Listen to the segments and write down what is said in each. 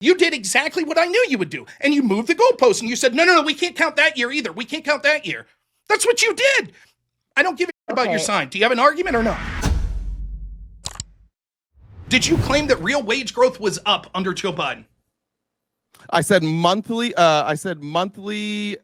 You did exactly what I knew you would do. And you moved the goalpost and you said, no, we can't count that year either. We can't count that year. That's what you did. I don't give a shit about your sign. Do you have an argument or no? Did you claim that real wage growth was up under Joe Biden? I said monthly.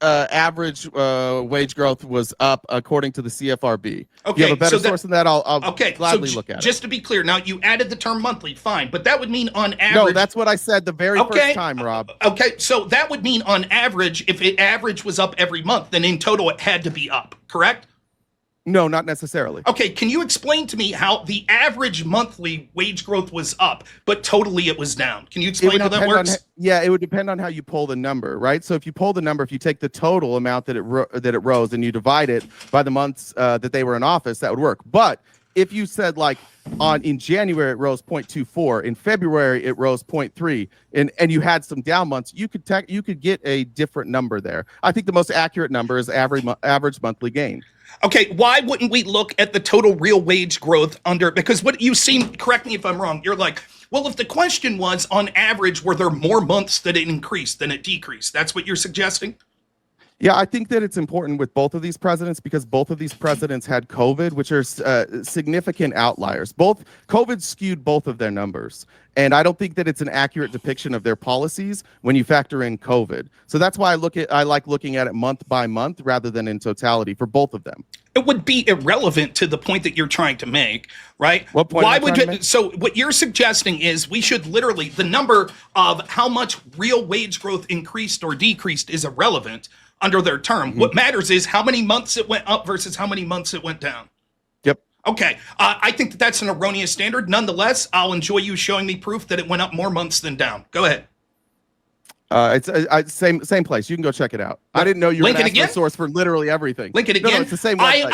Average wage growth was up according to the CFRB. Okay, you have a better source than that. I'll gladly look at it. Just to be clear, now you added the term monthly, fine, but that would mean on average. No, that's what I said the very first time, Rob. Okay, so that would mean on average, if it average was up every month, then in total it had to be up, correct? No, not necessarily. Okay, can you explain to me how the average monthly wage growth was up, but totally it was down? Can you explain how that works? It would depend on how you pull the number, right? So if you pull the number, if you take the total amount that it rose and you divide it by the months that they were in office, that would work. But if you said like in January it rose 0.24, in February it rose 0.3, and you had some down months, you could get a different number there. I think the most accurate number is average monthly gain. Okay, why wouldn't we look at the total real wage growth because what you seem, correct me if I'm wrong, you're like, well, if the question was on average, were there more months that it increased than it decreased? That's what you're suggesting? Yeah, I think that it's important with both of these presidents because both of these presidents had COVID, which are significant outliers. COVID skewed both of their numbers. And I don't think that it's an accurate depiction of their policies when you factor in COVID. So that's why I like looking at it month by month rather than in totality for both of them. It would be irrelevant to the point that you're trying to make, right? What point? Why would you? So what you're suggesting is we should literally, the number of how much real wage growth increased or decreased is irrelevant under their term. Mm-hmm. What matters is how many months it went up versus how many months it went down. Yep. Okay. I think that that's an erroneous standard. Nonetheless, I'll enjoy you showing me proof that it went up more months than down. Go ahead. It's same place. You can go check it out. I didn't know you were going to ask for a source for literally everything. Link it again. No, it's the same website.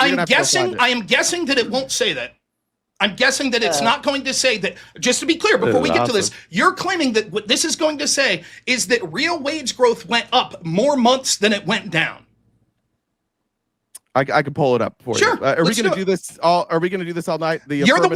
I am guessing that it won't say that. I'm guessing that it's not going to say that. Just to be clear, before we get to this, you're claiming that what this is going to say is that real wage growth went up more months than it went down. I can pull it up for you. Are we going to do this all? Are we going to do this all night? You're the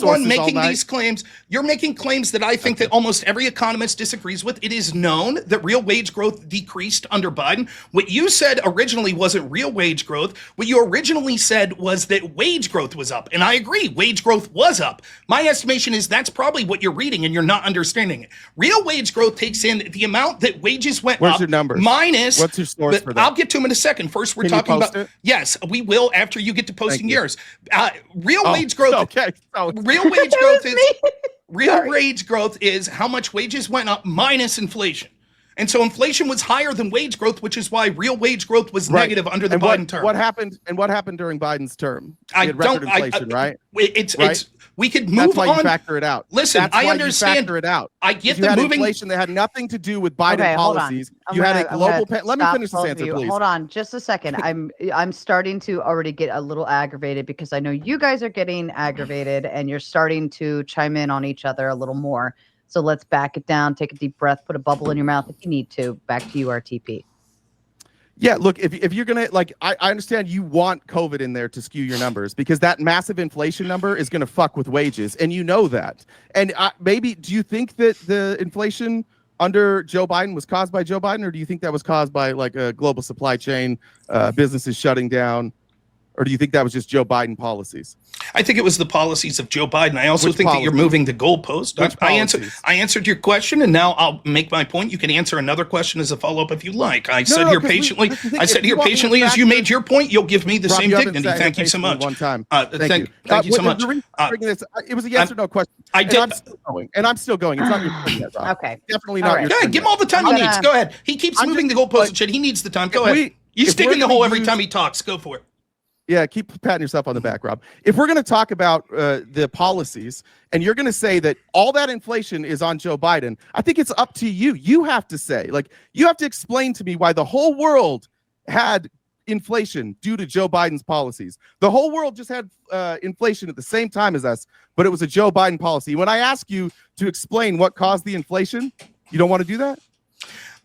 one making these claims. You're making claims that I think that almost every economist disagrees with. It is known that real wage growth decreased under Biden. What you said originally wasn't real wage growth. What you originally said was that wage growth was up. And I agree, wage growth was up. My estimation is that's probably what you're reading and you're not understanding it. Real wage growth takes in the amount that wages went up. Where's your numbers? Minus. What's your source for that? I'll get to them in a second. First, we're talking about. Yes, we will after you get to posting yours. Real wage growth. Okay. Real wage growth is how much wages went up minus inflation. And so inflation was higher than wage growth, which is why real wage growth was negative under the Biden term. What happened during Biden's term? We could move on. That's why you factor it out. Listen, I understand. You factor it out. I get the moving inflation that had nothing to do with Biden policies. You had a global. Let me finish this answer, please. Hold on, just a second. I'm starting to already get a little aggravated because I know you guys are getting aggravated and you're starting to chime in on each other a little more. So let's back it down. Take a deep breath. Put a bubble in your mouth if you need to. Back to you, RTP. Yeah, look, if you're going to, I understand you want COVID in there to skew your numbers because that massive inflation number is going to fuck with wages. And you know that. And maybe, do you think that the inflation under Joe Biden was caused by Joe Biden? Or do you think that was caused by like a global supply chain, businesses shutting down? Or do you think that was just Joe Biden policies? I think it was the policies of Joe Biden. I also think that you're moving the goalpost. I answered your question, and now I'll make my point. You can answer another question as a follow-up if you like. I sat here patiently as you made your point. You'll give me the same dignity. Thank you so much. One time. Thank you so much. It was a yes or no question. I'm still going. It's not your point yet, Rob. Okay. Definitely not your turn. Yeah, give him all the time he needs. Go ahead. He keeps moving the goalpost and shit. He needs the time. Go ahead. You stick in the hole every time he talks. Go for it. Yeah, keep patting yourself on the back, Rob. If we're going to talk about the policies and you're going to say that all that inflation is on Joe Biden, I think it's up to you. You have to say, you have to explain to me why the whole world had inflation due to Joe Biden's policies. The whole world just had inflation at the same time as us, but it was a Joe Biden policy. When I ask you to explain what caused the inflation, you don't want to do that?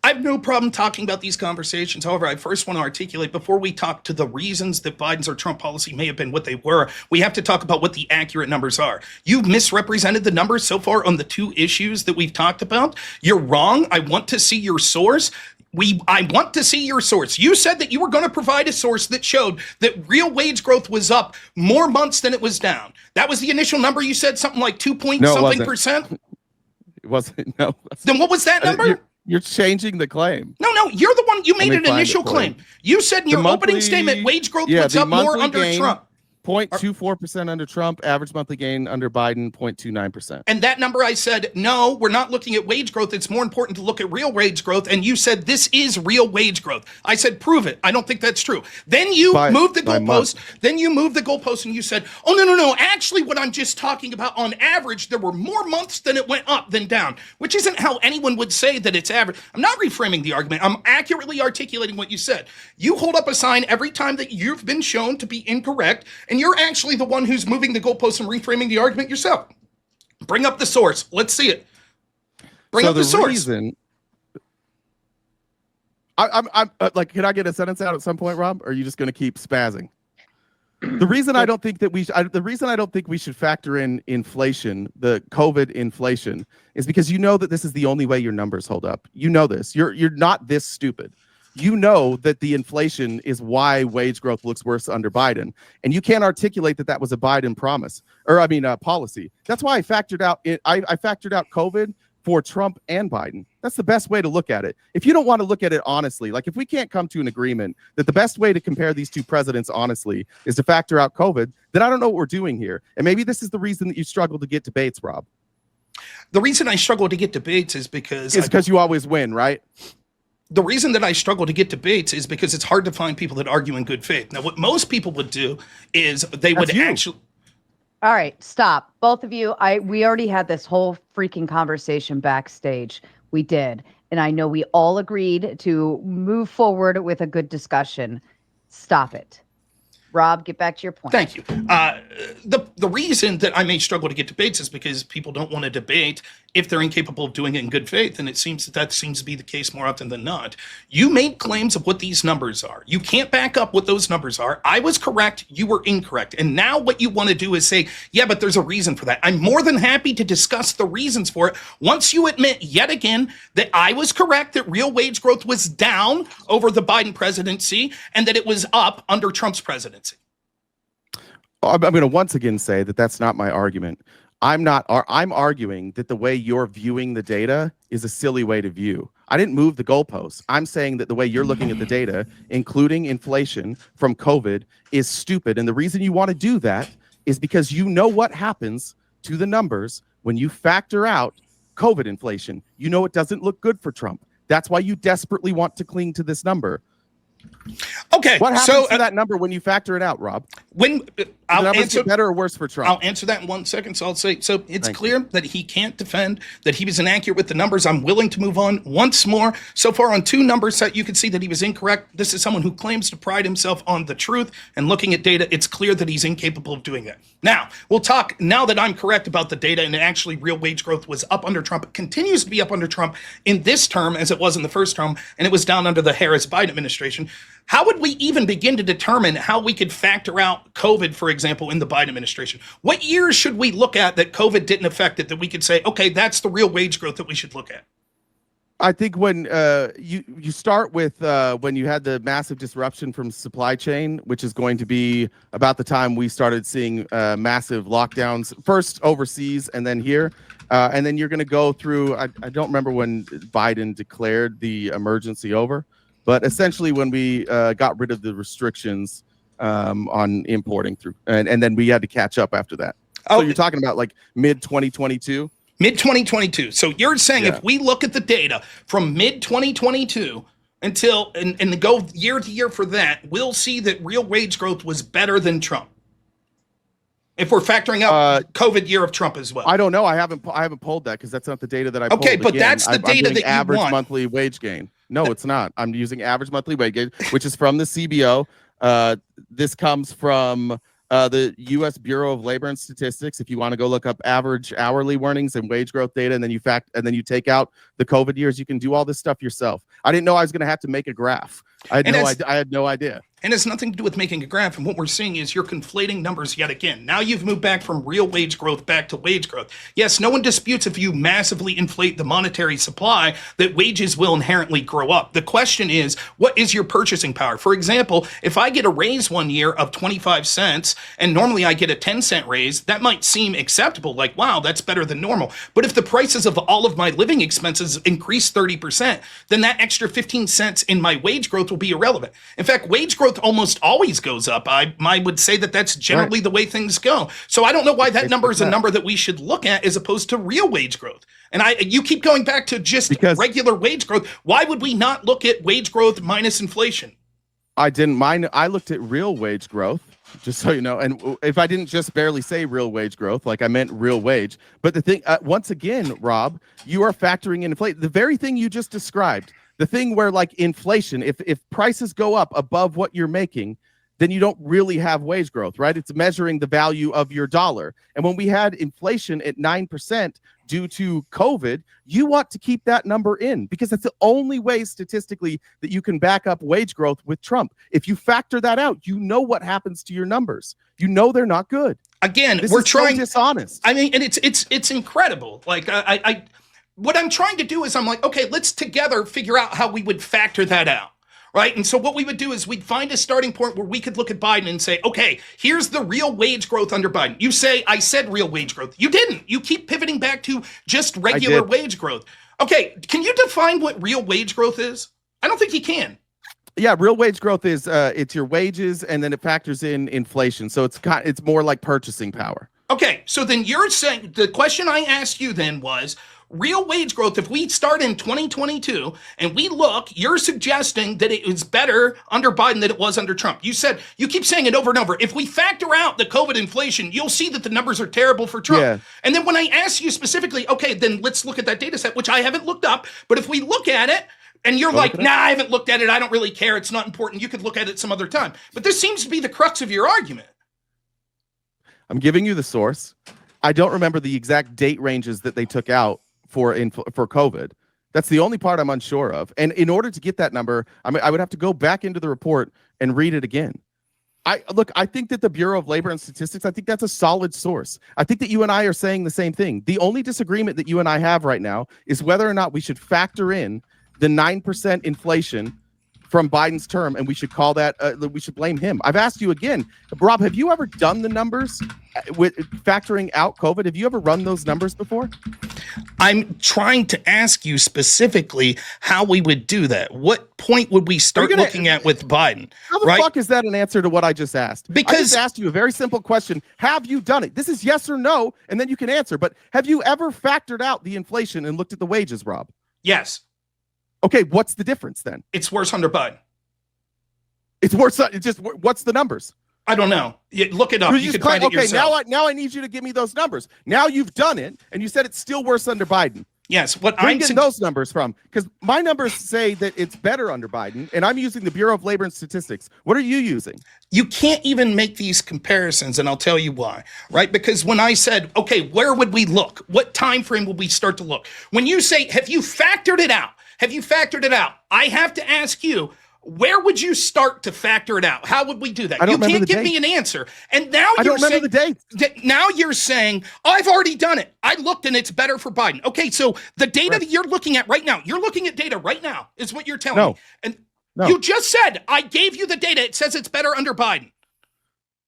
I have no problem talking about these conversations. However, I first want to articulate, before we talk to the reasons that Biden's or Trump policy may have been what they were, we have to talk about what the accurate numbers are. You've misrepresented the numbers so far on the two issues that we've talked about. You're wrong. I want to see your source. I want to see your source. You said that you were going to provide a source that showed that real wage growth was up more months than it was down. That was the initial number. You said something like 2 point something percent. It wasn't. No. Then what was that number? You're changing the claim. No, you're the one. You made an initial claim. You said in your opening statement, wage growth was up more under Trump. 0.24% under Trump, average monthly gain under Biden, 0.29%. And that number, I said, no, we're not looking at wage growth. It's more important to look at real wage growth. And you said this is real wage growth. I said, prove it. I don't think that's true. Then you moved the goalpost. Then you moved the goalpost and you said, oh, no. Actually, what I'm just talking about, on average, there were more months than it went up than down, which isn't how anyone would say that it's average. I'm not reframing the argument. I'm accurately articulating what you said. You hold up a sign every time that you've been shown to be incorrect, and you're actually the one who's moving the goalposts and reframing the argument yourself. Bring up the source. Let's see it. Bring up the source. Reason, I'm like, can I get a sentence out at some point, Rob? Or are you just going to keep spazzing? The reason I don't think that we should factor in inflation, the COVID inflation, is because you know that this is the only way your numbers hold up. You know this. You're not this stupid. You know that the inflation is why wage growth looks worse under Biden, and you can't articulate that was a Biden promise, or policy. That's why I factored out COVID for Trump and Biden. That's the best way to look at it. If you don't want to look at it honestly, like if we can't come to an agreement that the best way to compare these two presidents honestly is to factor out COVID, then I don't know what we're doing here. And maybe this is the reason that you struggle to get debates, Rob. The reason I struggle to get debates is because you always win, right? The reason that I struggle to get debates is because it's hard to find people that argue in good faith. Now, what most people would do is they would actually... All right, stop. Both of you, we already had this whole freaking conversation backstage. We did. And I know we all agreed to move forward with a good discussion. Stop it. Rob, get back to your point. Thank you. The reason that I may struggle to get debates is because people don't want to debate if they're incapable of doing it in good faith, and it seems that seems to be the case more often than not. You made claims of what these numbers are. You can't back up what those numbers are. I was correct. You were incorrect. And now what you want to do is say, yeah, but there's a reason for that. I'm more than happy to discuss the reasons for it once you admit yet again that I was correct, that real wage growth was down over the Biden presidency and that it was up under Trump's presidency. I'm going to once again say that that's not my argument. I'm arguing that the way you're viewing the data is a silly way to view. I didn't move the goalposts. I'm saying that the way you're looking at the data, including inflation from COVID, is stupid. And the reason you want to do that is because you know what happens to the numbers when you factor out COVID inflation. You know it doesn't look good for Trump. That's why you desperately want to cling to this number. Okay, what happens to that number when you factor it out, Rob? I'll answer better or worse for Trump. I'll answer that in 1 second. So I'll say, so it's clear that he can't defend that he was inaccurate with the numbers. I'm willing to move on once more. So far on two numbers that you can see that he was incorrect. This is someone who claims to pride himself on the truth, and looking at data, it's clear that he's incapable of doing that. Now, we'll talk now that I'm correct about the data, and actually real wage growth was up under Trump. It continues to be up under Trump in this term as it was in the first term, and it was down under the Harris-Biden administration. How would we even begin to determine how we could factor out COVID, for example, in the Biden administration? What years should we look at that COVID didn't affect it, that we could say, okay, that's the real wage growth that we should look at? I think when you start with when you had the massive disruption from supply chain, which is going to be about the time we started seeing massive lockdowns, first overseas and then here. And then you're going to go through, I don't remember when Biden declared the emergency over, but essentially when we got rid of the restrictions on importing through, and then we had to catch up after that. So you're talking about like mid-2022? Mid-2022. So you're saying if we look at the data from mid-2022 until, and go year to year for that, we'll see that real wage growth was better than Trump. If we're factoring out COVID year of Trump as well. I don't know. I haven't pulled that because that's not the data that I pulled. Okay, but that's the data that you average want. Monthly wage gain. No, it's not. I'm using average monthly wage gain, which is from the CBO. This comes from the U.S. Bureau of Labor and Statistics. If you want to go look up average hourly earnings and wage growth data, and then you take out the COVID years, you can do all this stuff yourself. I didn't know I was going to have to make a graph. I had no idea. And it's nothing to do with making a graph. And what we're seeing is you're conflating numbers yet again. Now you've moved back from real wage growth back to wage growth. Yes, no one disputes if you massively inflate the monetary supply that wages will inherently grow up. The question is, what is your purchasing power? For example, if I get a raise one year of 25 cents and normally I get a 10-cent raise, that might seem acceptable. Like, wow, that's better than normal. But if the prices of all of my living expenses increase 30%, then that extra 15 cents in my wage growth will be irrelevant. In fact, wage growth almost always goes up. I would say that that's generally the way things go. So I don't know why that number is a number that we should look at as opposed to real wage growth. And you keep going back to just regular wage growth. Why would we not look at wage growth minus inflation? I didn't mind. I looked at real wage growth, just so you know. And if I didn't just barely say real wage growth, like I meant real wage. But the thing, once again, Rob, you are factoring in inflation. The very thing you just described. The thing where like inflation, if prices go up above what you're making, then you don't really have wage growth, right? It's measuring the value of your dollar. And when we had inflation at 9% due to COVID, you want to keep that number in because that's the only way statistically that you can back up wage growth with Trump. If you factor that out, you know what happens to your numbers. You know they're not good. Again, this we're is trying so dishonest. I mean, and it's incredible. Like what I'm trying to do is I'm like, okay, let's together figure out how we would factor that out, right? And so what we would do is we'd find a starting point where we could look at Biden and say, okay, here's the real wage growth under Biden. You say, I said real wage growth. You didn't. You keep pivoting back to just regular wage growth. Okay, can you define what real wage growth is? I don't think you can. Yeah, real wage growth is it's your wages and then it factors in inflation. So it's more like purchasing power. Okay, so then you're saying the question I asked you then was real wage growth. If we start in 2022 and we look, you're suggesting that it was better under Biden than it was under Trump. You keep saying it over and over. If we factor out the COVID inflation, you'll see that the numbers are terrible for Trump. Yeah. And then when I ask you specifically, okay, then let's look at that data set, which I haven't looked up. But if we look at it, and you're like, nah, I haven't looked at it. I don't really care. It's not important. You could look at it some other time. But this seems to be the crux of your argument. I'm giving you the source. I don't remember the exact date ranges that they took out for COVID. That's the only part I'm unsure of. And in order to get that number, I would have to go back into the report and read it again. I think that the Bureau of Labor and Statistics, I think that's a solid source. I think that you and I are saying the same thing. The only disagreement that you and I have right now is whether or not we should factor in the 9% inflation from Biden's term, and we should call that, we should blame him. I've asked you again, Rob, have you ever done the numbers with factoring out COVID? Have you ever run those numbers before? I'm trying to ask you specifically how we would do that. What point would we start looking at with Biden? How the fuck is that an answer to what I just asked? Because I just asked you a very simple question. Have you done it? This is yes or no, and then you can answer. But have you ever factored out the inflation and looked at the wages, Rob? Yes. Okay, what's the difference then? It's worse under Biden. It's worse. It's just what's the numbers? I don't know. Look it up. You can find it yourself. Okay, now I need you to give me those numbers. Now you've done it, and you said it's still worse under Biden. Yes. Where are you getting those numbers from? Because my numbers say that it's better under Biden, and I'm using the Bureau of Labor and Statistics. What are you using? You can't even make these comparisons, and I'll tell you why. Right? Because when I said, okay, where would we look? What time frame would we start to look? When you say, have you factored it out? Have you factored it out? I have to ask you, where would you start to factor it out? How would we do that? You can't give me an answer. And now you're saying the dates. Now you're saying, I've already done it. I looked and it's better for Biden. Okay, so the data that you're looking at right now, you're looking at data right now, is what you're telling me. And you just said, I gave you the data. It says it's better under Biden.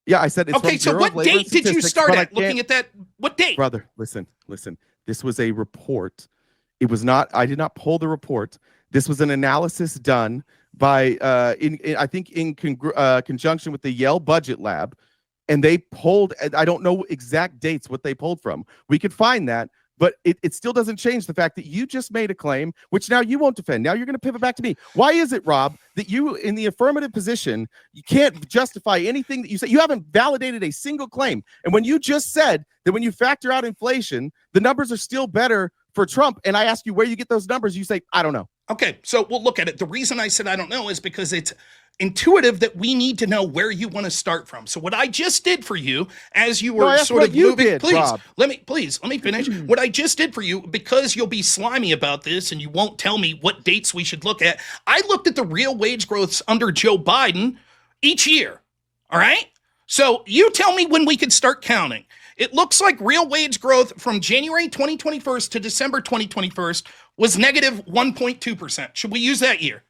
Yeah, I said it's okay, so what date did you start at looking at that? What date? Brother, listen. This was a report. It was not, I did not pull the report. This was an analysis done by, I think in conjunction with the Yale Budget Lab. And they pulled, I don't know exact dates, what they pulled from. We could find that, but it still doesn't change the fact that you just made a claim, which now you won't defend. Now you're going to pivot back to me. Why is it, Rob, that you, in the affirmative position, you can't justify anything that you say? You haven't validated a single claim. And when you just said that when you factor out inflation, the numbers are still better for Trump, and I ask you where you get those numbers, you say, I don't know. Okay, so we'll look at it. The reason I said I don't know is because intuitive that we need to know where you want to start from. So what I just did for you, as you were sort of moving, let me finish. What I just did for you, because you'll be slimy about this and you won't tell me what dates we should look at. I looked at the real wage growths under Joe Biden each year. All right. So you tell me when we could start counting. It looks like real wage growth from January 2021 to December 2021 was negative 1.2%. Should we use that year?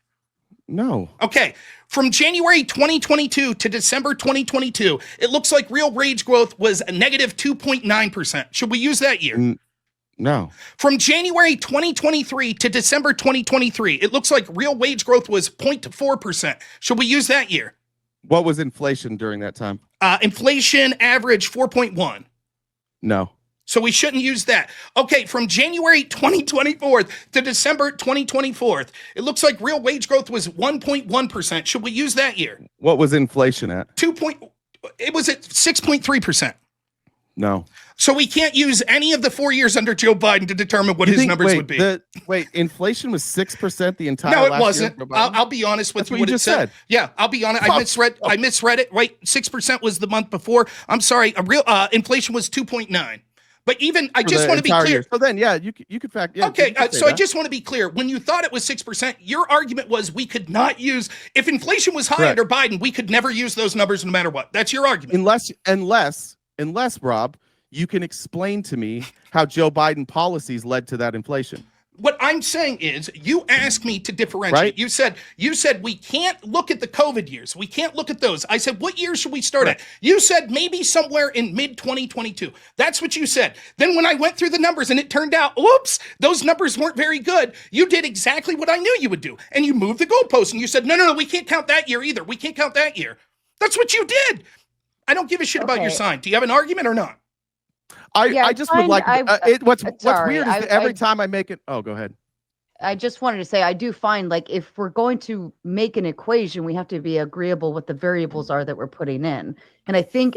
No. Okay. From January 2022 to December 2022, it looks like real wage growth was a negative 2.9%. Should we use that year? No. From January 2023 to December 2023, it looks like real wage growth was 0.4%. Should we use that year? What was inflation during that time? Inflation average 4.1. No. So we shouldn't use that. Okay, from January 2024 to December 2024, it looks like real wage growth was 1.1%. Should we use that year? What was inflation at? It was at 6.3%. No. So we can't use any of the 4 years under Joe Biden to determine what his numbers would be. Inflation was 6% the entire No, it last wasn't. year? I'll be honest with you. What you just said. Yeah, I'll be honest. I misread it. Wait, 6% was the month before. I'm sorry. Inflation was 2.9. But even I just want to be clear. Year. So then, yeah, you could fact. Yeah, okay, so I just want to be clear. When you thought it was 6%, your argument was we could not use if inflation was high under Biden, we could never use those numbers no matter what. That's your argument. Unless Rob, you can explain to me how Joe Biden policies led to that inflation. What I'm saying is you asked me to differentiate. Right? You said we can't look at the COVID years. We can't look at those. I said, what year should we start at? You said maybe somewhere in mid 2022. That's what you said. Then when I went through the numbers and it turned out, whoops, those numbers weren't very good. You did exactly what I knew you would do. And you moved the goalpost and you said, no, we can't count that year either. We can't count that year. That's what you did. I don't give a shit about your sign. Do you have an argument or not? I just would like what's weird is every time I make it. Oh, go ahead. I just wanted to say I do find like if we're going to make an equation, we have to be agreeable with the variables are that we're putting in. And I think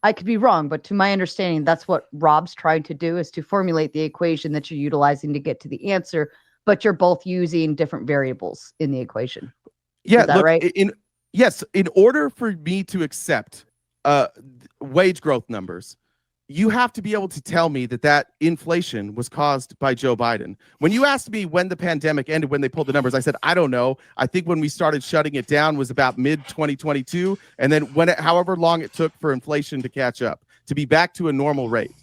I could be wrong, but to my understanding, that's what Rob's trying to do is to formulate the equation that you're utilizing to get to the answer. But you're both using different variables in the equation. Yeah, is that right? In order for me to accept wage growth numbers, you have to be able to tell me that inflation was caused by Joe Biden. When you asked me when the pandemic ended, when they pulled the numbers, I said, I don't know. I think when we started shutting it down was about mid 2022. And then however long it took for inflation to catch up, to be back to a normal rate,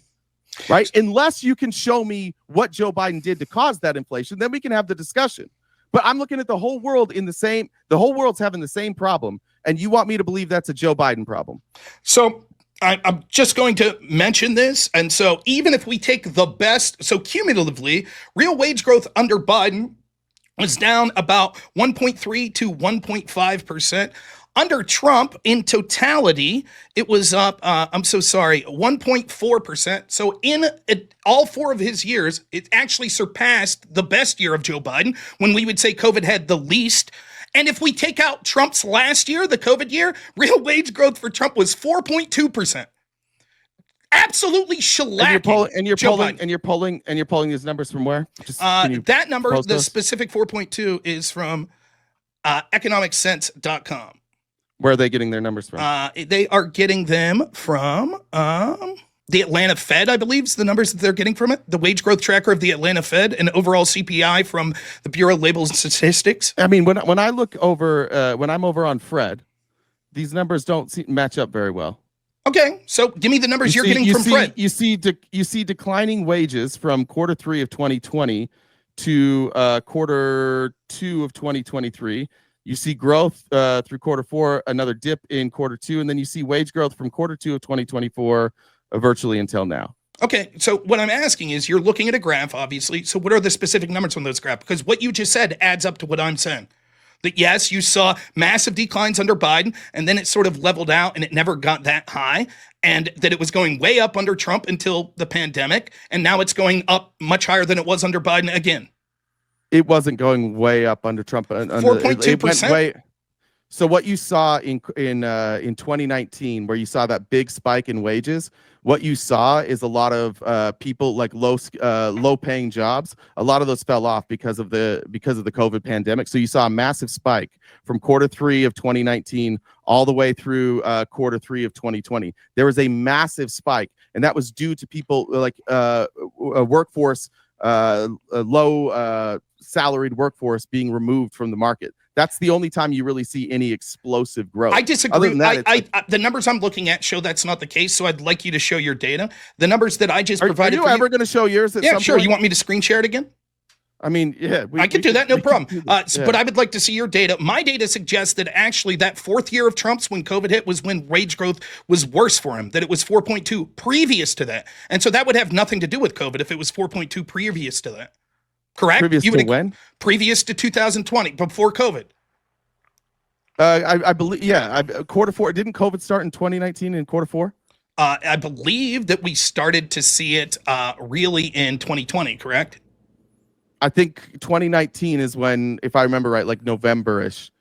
right? Unless you can show me what Joe Biden did to cause that inflation, then we can have the discussion. But I'm looking at the whole world the whole world's having the same problem. And you want me to believe that's a Joe Biden problem. So I'm just going to mention this. And so even if we take the best, so cumulatively, real wage growth under Biden was down about 1.3 to 1.5%. Under Trump, in totality, it was up, 1.4%. So in all 4 of his years, it actually surpassed the best year of Joe Biden when we would say COVID had the least. And if we take out Trump's last year, the COVID year, real wage growth for Trump was 4.2%. Absolutely shellacking. And you're pulling these numbers from where? That number, the specific 4.2 is from economicsense.com. Where are they getting their numbers from? They are getting them from the Atlanta Fed, I believe, is the numbers that they're getting from it. The wage growth tracker of the Atlanta Fed and overall CPI from the Bureau of Labor and Statistics. I mean, when I look over, when I'm over on Fred, these numbers don't match up very well. Okay, so give me the numbers you're getting from Fred. You see declining wages from quarter 3 of 2020 to quarter 2 of 2023. You see growth through quarter 4, another dip in quarter 2, and then you see wage growth from quarter 2 of 2024 virtually until now. Okay, so what I'm asking is you're looking at a graph, obviously. So what are the specific numbers on those graphs? Because what you just said adds up to what I'm saying. That yes, you saw massive declines under Biden, and then it sort of leveled out and it never got that high, and that it was going way up under Trump until the pandemic, and now it's going up much higher than it was under Biden again. It wasn't going way up under Trump. 4.2%. So what you saw in 2019, where you saw that big spike in wages, what you saw is a lot of people like low paying jobs. A lot of those fell off because of the COVID pandemic. So you saw a massive spike from Q3 of 2019 all the way through Q3 of 2020. There was a massive spike, and that was due to people like a workforce, low salaried workforce being removed from the market. That's the only time you really see any explosive growth. I disagree. The numbers I'm looking at show that's not the case, so I'd like you to show your data. The numbers that I just provided. Are you ever going to show yours at some sure. point? You want me to screen share it again? I mean, yeah. I could do that, no problem. But I would like to see your data. My data suggests that actually that fourth year of Trump's when COVID hit was when wage growth was worse for him, that it was 4.2 previous to that. And so that would have nothing to do with COVID if it was 4.2 previous to that. Correct? Previous to when? Previous to 2020, before COVID. I believe, yeah. Q4, didn't COVID start in 2019 in Q4? I believe that we started to see it really in 2020, correct? I think 2019 is when, if I remember right, like November-ish.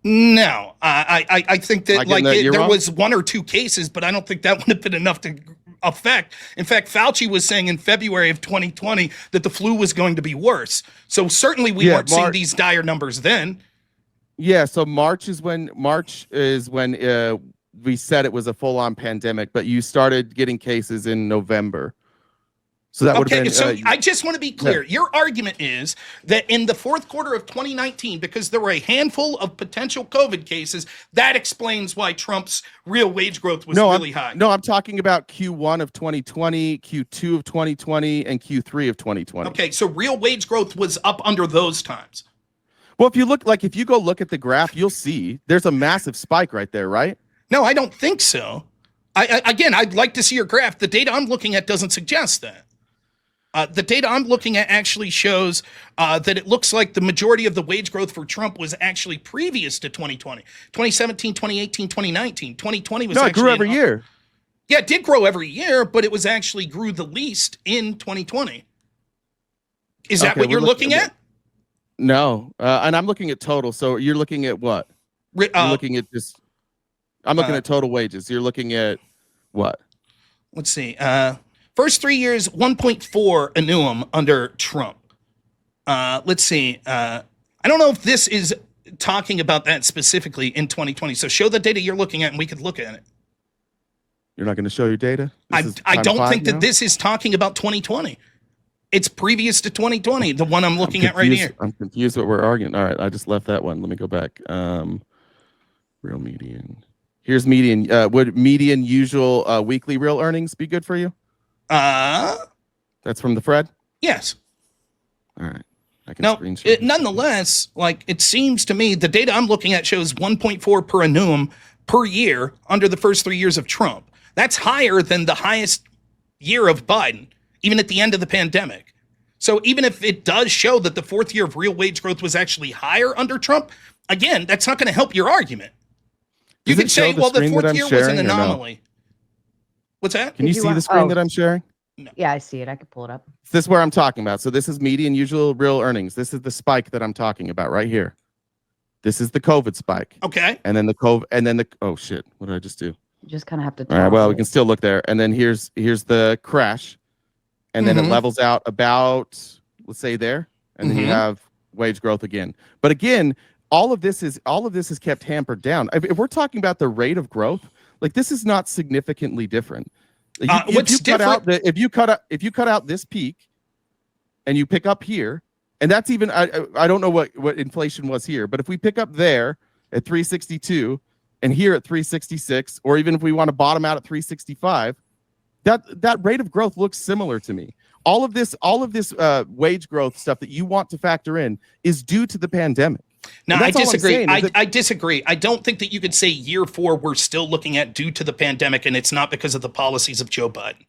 No, I think that there wrong? was one or two cases, but I don't think that would have been enough to affect. In fact, Fauci was saying in February of 2020 that the flu was going to be worse. So certainly we weren't seeing these dire numbers then. Yeah, so March is when we said it was a full-on pandemic, but you started getting cases in November. So that would have been. So I just want to be clear. Yeah. Your argument is that in the fourth quarter of 2019, because there were a handful of potential COVID cases, that explains why Trump's real wage growth was really high. No, I'm talking about Q1 of 2020, Q2 of 2020, and Q3 of 2020. Okay, so real wage growth was up under those times. Well, if you go look at the graph, you'll see there's a massive spike right there, right? No, I don't think so. I'd like to see your graph. The data I'm looking at doesn't suggest that. The data I'm looking at actually shows that it looks like the majority of the wage growth for Trump was actually previous to 2020. 2017, 2018, 2019. 2020 was it grew every year. Yeah, it did grow every year, but it was actually grew the least in 2020. Is that what you're looking at? No, and I'm looking at total. So you're looking at what? You're looking at this. I'm looking at total wages. You're looking at what? Let's see. First 3 years, 1.4 annum under Trump. Let's see. I don't know if this is talking about that specifically in 2020. So show the data you're looking at and we could look at it. You're not going to show your data? I don't think that this is talking about 2020. It's previous to 2020, the one I'm looking at right here. I'm confused what we're arguing. All right, I just left that one. Let me go back. Real median. Here's median. Would median usual weekly real earnings be good for you? That's from the Fred? Yes. All right. I can screenshot. Nonetheless, like it seems to me, the data I'm looking at shows 1.4 per annum per year under the first 3 years of Trump. That's higher than the highest year of Biden, even at the end of the pandemic. So even if it does show that the fourth year of real wage growth was actually higher under Trump, again, that's not going to help your argument. You could say, well, the fourth year was an anomaly. No? What's that? Can you see the screen that I'm sharing? No. Yeah, I see it. I can pull it up. This is where I'm talking about. So this is median usual real earnings. This is the spike that I'm talking about right here. This is the COVID spike. Okay. And then the COVID, and then oh shit, what did I just do? You just kind of have to. All right. Well, we can still look there. And then here's the crash, and then it levels out about, let's say there, and then you have wage growth again. But again, all of this is kept hampered down. If we're talking about the rate of growth, like this is not significantly different. If you cut out this peak, and you pick up here, and that's even I don't know what inflation was here, but if we pick up there at 362 and here at 366, or even if we want to bottom out at 365, that rate of growth looks similar to me. All of this wage growth stuff that you want to factor in is due to the pandemic. No, I disagree. I disagree. I don't think that you could say year 4 we're still looking at due to the pandemic, and it's not because of the policies of Joe Biden.